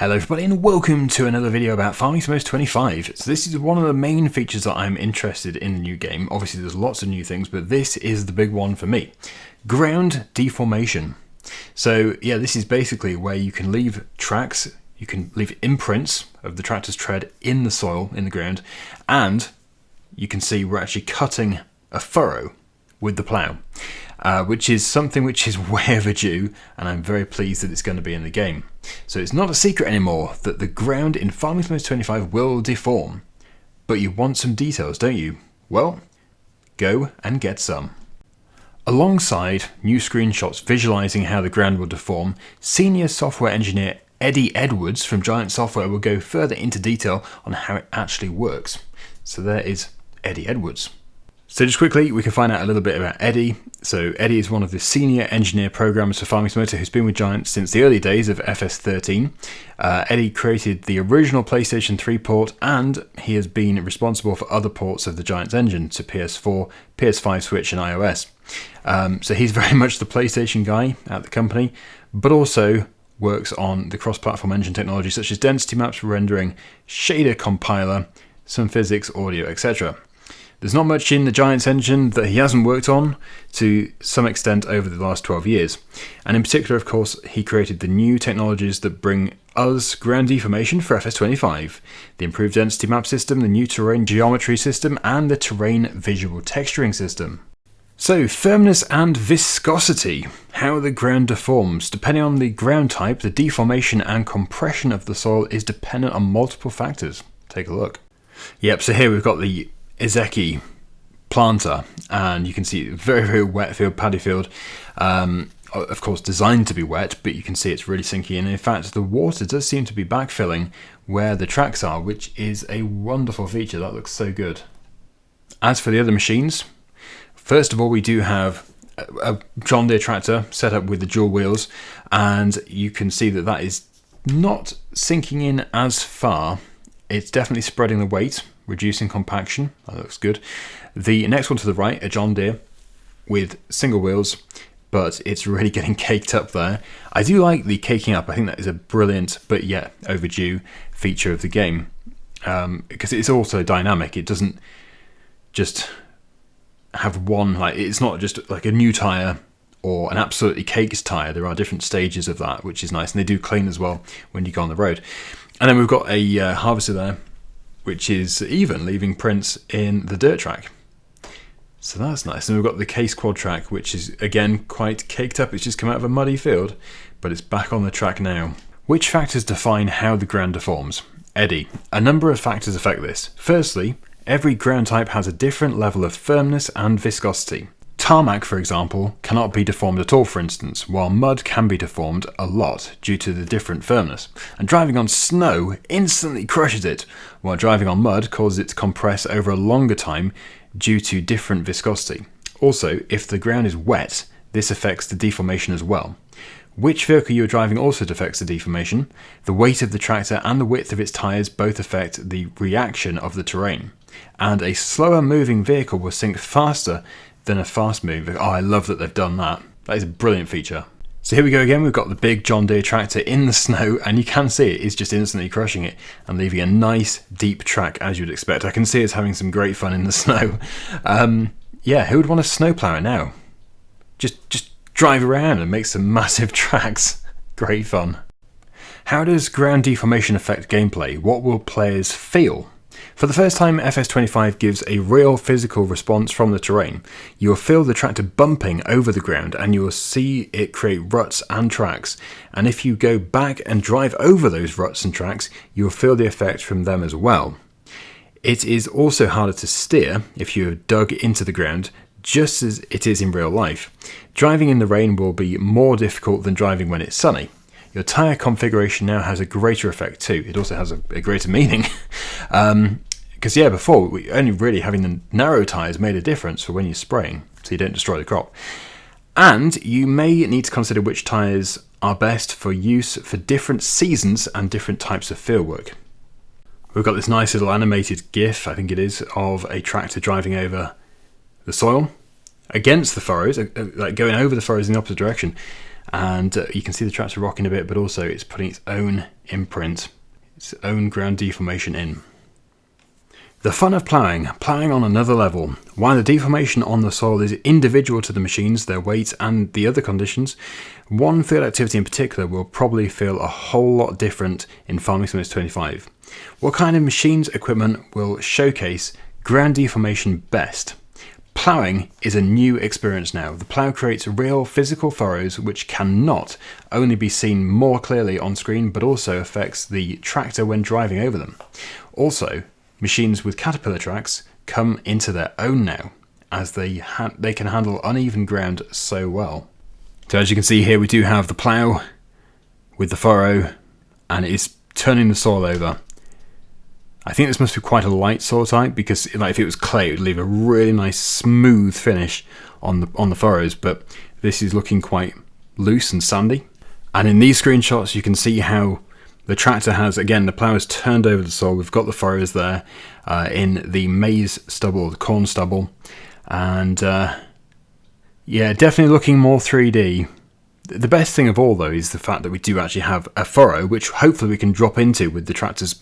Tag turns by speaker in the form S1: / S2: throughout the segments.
S1: Hello everybody and welcome to another video about Farming Simulator 25. So this is one of the main features that I'm interested in the new game. Obviously there's lots of new things, but this is the big one for me. Ground deformation. So yeah, this is basically where you can leave tracks, you can leave imprints of the tractor's tread in the soil, in the ground, and you can see we're actually cutting a furrow with the plough. Which is something which is way overdue, and I'm very pleased that it's going to be in the game. So it's not a secret anymore that the ground in Farming Simulator 25 will deform. But you want some details, don't you? Well, go and get some. Alongside new screenshots visualising how the ground will deform, senior software engineer Eddie Edwards from Giant Software will go further into detail on how it actually works. So there is Eddie Edwards. So just quickly, we can find out a little bit about Eddie. So Eddie is one of the senior engineer programmers for Farming Simulator who's been with Giant since the early days of FS13. Eddie created the original PlayStation 3 port, and he has been responsible for other ports of the Giant's engine to PS4, PS5, Switch and iOS. So he's very much the PlayStation guy at the company, but also works on the cross-platform engine technology such as density maps, rendering, shader compiler, some physics, audio, etc. There's not much in the Giant's engine that he hasn't worked on to some extent over the last 12 years. And in particular, of course, he created the new technologies that bring us ground deformation for FS25, the improved density map system, the new terrain geometry system, and the terrain visual texturing system. So, firmness and viscosity, how the ground deforms. Depending on the ground type, the deformation and compression of the soil is dependent on multiple factors. Take a look. Yep, so here we've got the Ezeki planter, and you can see very, very wet field, paddy field, of course designed to be wet, but you can see it's really sinking in. In fact, the water does seem to be backfilling where the tracks are, which is a wonderful feature. That looks so good. As for the other machines, first of all, we do have a John Deere tractor set up with the dual wheels, and you can see that that is not sinking in as far. It's definitely spreading the weight, reducing compaction. That looks good. The next one to the right, a John Deere with single wheels, but it's really getting caked up there. I do like the caking up. I think that is a brilliant but yet overdue feature of the game, because it's also dynamic. It doesn't just have one, like, it's not just like a new tyre or an absolutely caked tyre. There are different stages of that, which is nice, and they do clean as well when you go on the road. And then we've got a harvester there, which is even leaving prints in the dirt track. So that's nice. And we've got the case quad track, which is again quite caked up. It's just come out of a muddy field, but it's back on the track now. Which factors define how the ground deforms? Eddie, a number of factors affect this. Firstly, every ground type has a different level of firmness and viscosity. Tarmac, for example, cannot be deformed at all, for instance, while mud can be deformed a lot due to the different firmness. And driving on snow instantly crushes it, while driving on mud causes it to compress over a longer time due to different viscosity. Also, if the ground is wet, this affects the deformation as well. Which vehicle you are driving also affects the deformation. The weight of the tractor and the width of its tyres both affect the reaction of the terrain. And a slower moving vehicle will sink faster than a fast move. Oh, I love that they've done that. That is a brilliant feature. So here we go again. We've got the big John Deere tractor in the snow, and you can see it is just instantly crushing it and leaving a nice deep track, as you'd expect. I can see it's having some great fun in the snow. Yeah, who would want to snowplow it now? Just drive around and make some massive tracks. Great fun. How does ground deformation affect gameplay? What will players feel? For the first time, FS25 gives a real physical response from the terrain. You will feel the tractor bumping over the ground, and you will see it create ruts and tracks. And if you go back and drive over those ruts and tracks, you will feel the effect from them as well. It is also harder to steer if you have dug into the ground, just as it is in real life. Driving in the rain will be more difficult than driving when it's sunny. Your tyre configuration now has a greater effect too. It also has a greater meaning. Because yeah, before, only really having the narrow tyres made a difference for when you're spraying, so you don't destroy the crop. And you may need to consider which tyres are best for use for different seasons and different types of fieldwork. We've got this nice little animated GIF, I think it is, of a tractor driving over the soil against the furrows, like going over the furrows in the opposite direction. and you can see the tractor rocking a bit, but also it's putting its own imprint, its own ground deformation in. The fun of ploughing on another level. While the deformation on the soil is individual to the machines, their weight and the other conditions, one field activity in particular will probably feel a whole lot different in Farming Simulator 25. What kind of machines equipment will showcase ground deformation best? Ploughing is a new experience now. The plough creates real physical furrows which cannot only be seen more clearly on screen, but also affects the tractor when driving over them. Also, machines with caterpillar tracks come into their own now, as they can handle uneven ground so well. So as you can see here, we do have the plough with the furrow, and it is turning the soil over. I think this must be quite a light soil type, because if it was clay, it would leave a really nice smooth finish on the furrows, but this is looking quite loose and sandy. And in these screenshots, you can see how the tractor has, again, the plough has turned over the soil. We've got the furrows there in the maize stubble, the corn stubble. And yeah, definitely looking more 3D. The best thing of all, though, is the fact that we do actually have a furrow, which hopefully we can drop into with the tractor's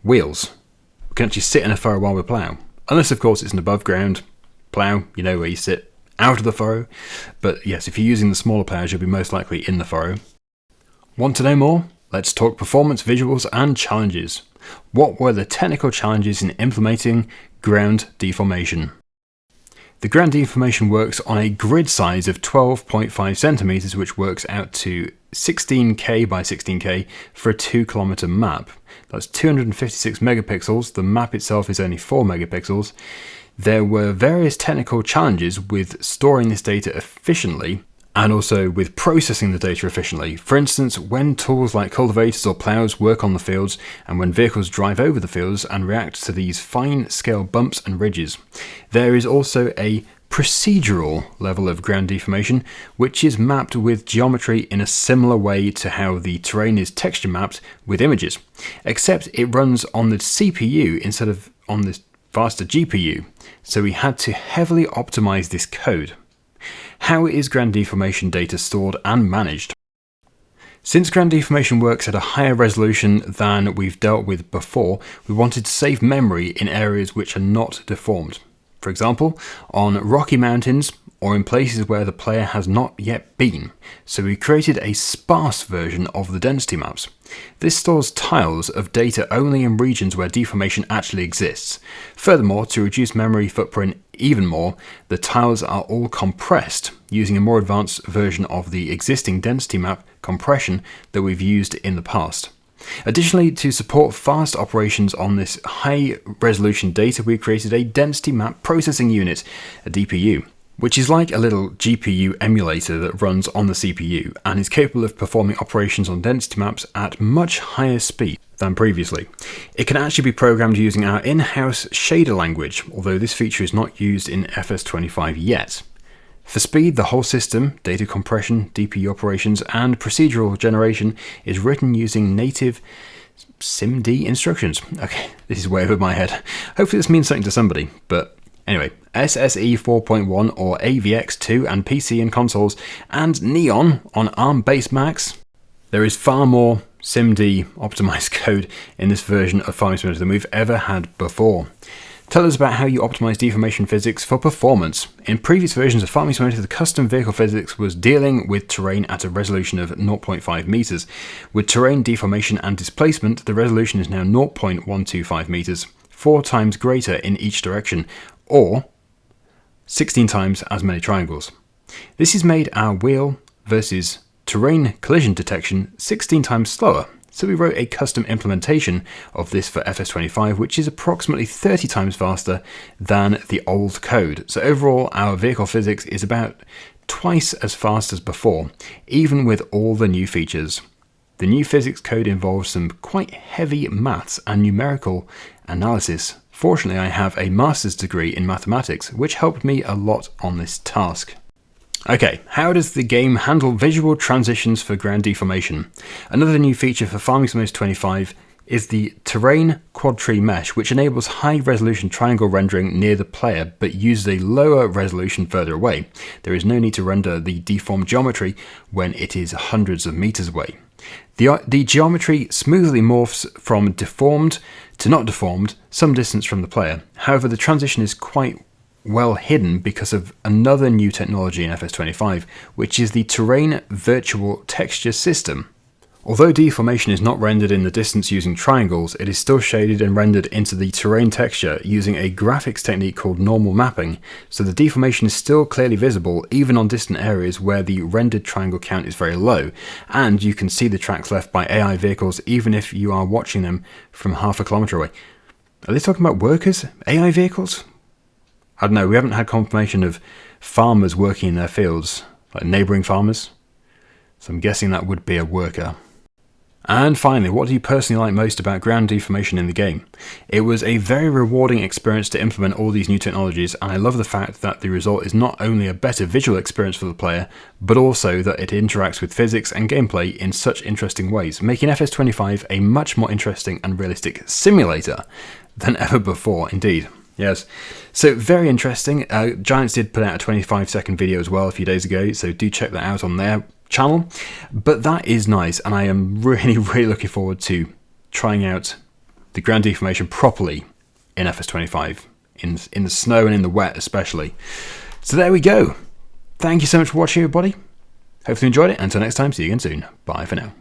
S1: wheels. We can actually sit in a furrow while we plough. Unless, of course, it's an above ground plough, you know, where you sit out of the furrow. But yes, if you're using the smaller ploughs, you'll be most likely in the furrow. Want to know more? Let's talk performance, visuals and challenges. What were the technical challenges in implementing ground deformation? The ground deformation works on a grid size of 12.5 centimeters, which works out to 16K by 16K for a 2 kilometer map. That's 256 megapixels. The map itself is only 4 megapixels. There were various technical challenges with storing this data efficiently, and also with processing the data efficiently. For instance, when tools like cultivators or ploughs work on the fields, and when vehicles drive over the fields and react to these fine-scale bumps and ridges. There is also a procedural level of ground deformation, which is mapped with geometry in a similar way to how the terrain is texture mapped with images, except it runs on the CPU instead of on the faster GPU, so we had to heavily optimize this code. How is ground deformation data stored and managed? Since ground deformation works at a higher resolution than we've dealt with before, we wanted to save memory in areas which are not deformed. For example, on rocky mountains or in places where the player has not yet been. So we created a sparse version of the density maps. This stores tiles of data only in regions where deformation actually exists. Furthermore, to reduce memory footprint even more, the tiles are all compressed using a more advanced version of the existing density map compression that we've used in the past. Additionally, to support fast operations on this high resolution data, we created a density map processing unit, a DPU, which is like a little GPU emulator that runs on the CPU and is capable of performing operations on density maps at much higher speed than previously. It can actually be programmed using our in-house shader language, although this feature is not used in FS25 yet. For speed, the whole system, data compression, DPU operations, and procedural generation is written using native SIMD instructions. Okay, this is way over my head. Hopefully this means something to somebody, but anyway, SSE 4.1 or AVX2 and PC and consoles, and Neon on ARM-based Macs. There is far more SIMD optimized code in this version of Farming Simulator than we've ever had before. Tell us about how you optimize deformation physics for performance. In previous versions of Farming Simulator, the custom vehicle physics was dealing with terrain at a resolution of 0.5 meters. With terrain deformation and displacement, the resolution is now 0.125 meters, 4 times greater in each direction, or 16 times as many triangles. This has made our wheel versus terrain collision detection 16 times slower. So we wrote a custom implementation of this for FS25, which is approximately 30 times faster than the old code. So overall, our vehicle physics is about twice as fast as before, even with all the new features. The new physics code involves some quite heavy maths and numerical analysis. Fortunately, I have a master's degree in mathematics, which helped me a lot on this task. Okay, how does the game handle visual transitions for ground deformation? Another new feature for Farming Simulator 25 is the Terrain Quad Tree Mesh, which enables high-resolution triangle rendering near the player, but uses a lower resolution further away. There is no need to render the deformed geometry when it is hundreds of meters away. The geometry smoothly morphs from deformed to not deformed some distance from the player. However, the transition is quite well hidden because of another new technology in FS25, which is the Terrain Virtual Texture System. Although deformation is not rendered in the distance using triangles, it is still shaded and rendered into the terrain texture using a graphics technique called normal mapping, so the deformation is still clearly visible even on distant areas where the rendered triangle count is very low, and you can see the tracks left by AI vehicles even if you are watching them from half a kilometre away. Are they talking about workers? AI vehicles? I don't know, we haven't had confirmation of farmers working in their fields, like neighbouring farmers, so I'm guessing that would be a worker. And finally, what do you personally like most about ground deformation in the game? It was a very rewarding experience to implement all these new technologies, and I love the fact that the result is not only a better visual experience for the player, but also that it interacts with physics and gameplay in such interesting ways, making FS25 a much more interesting and realistic simulator than ever before, indeed. Yes, so very interesting. Giants did put out a 25-second video as well a few days ago, so do check that out on their channel. But that is nice, and I am really looking forward to trying out the ground deformation properly in FS25, in the snow and in the wet especially. So there we go. Thank you so much for watching, everybody. Hopefully you enjoyed it. Until next time, see you again soon. Bye for now.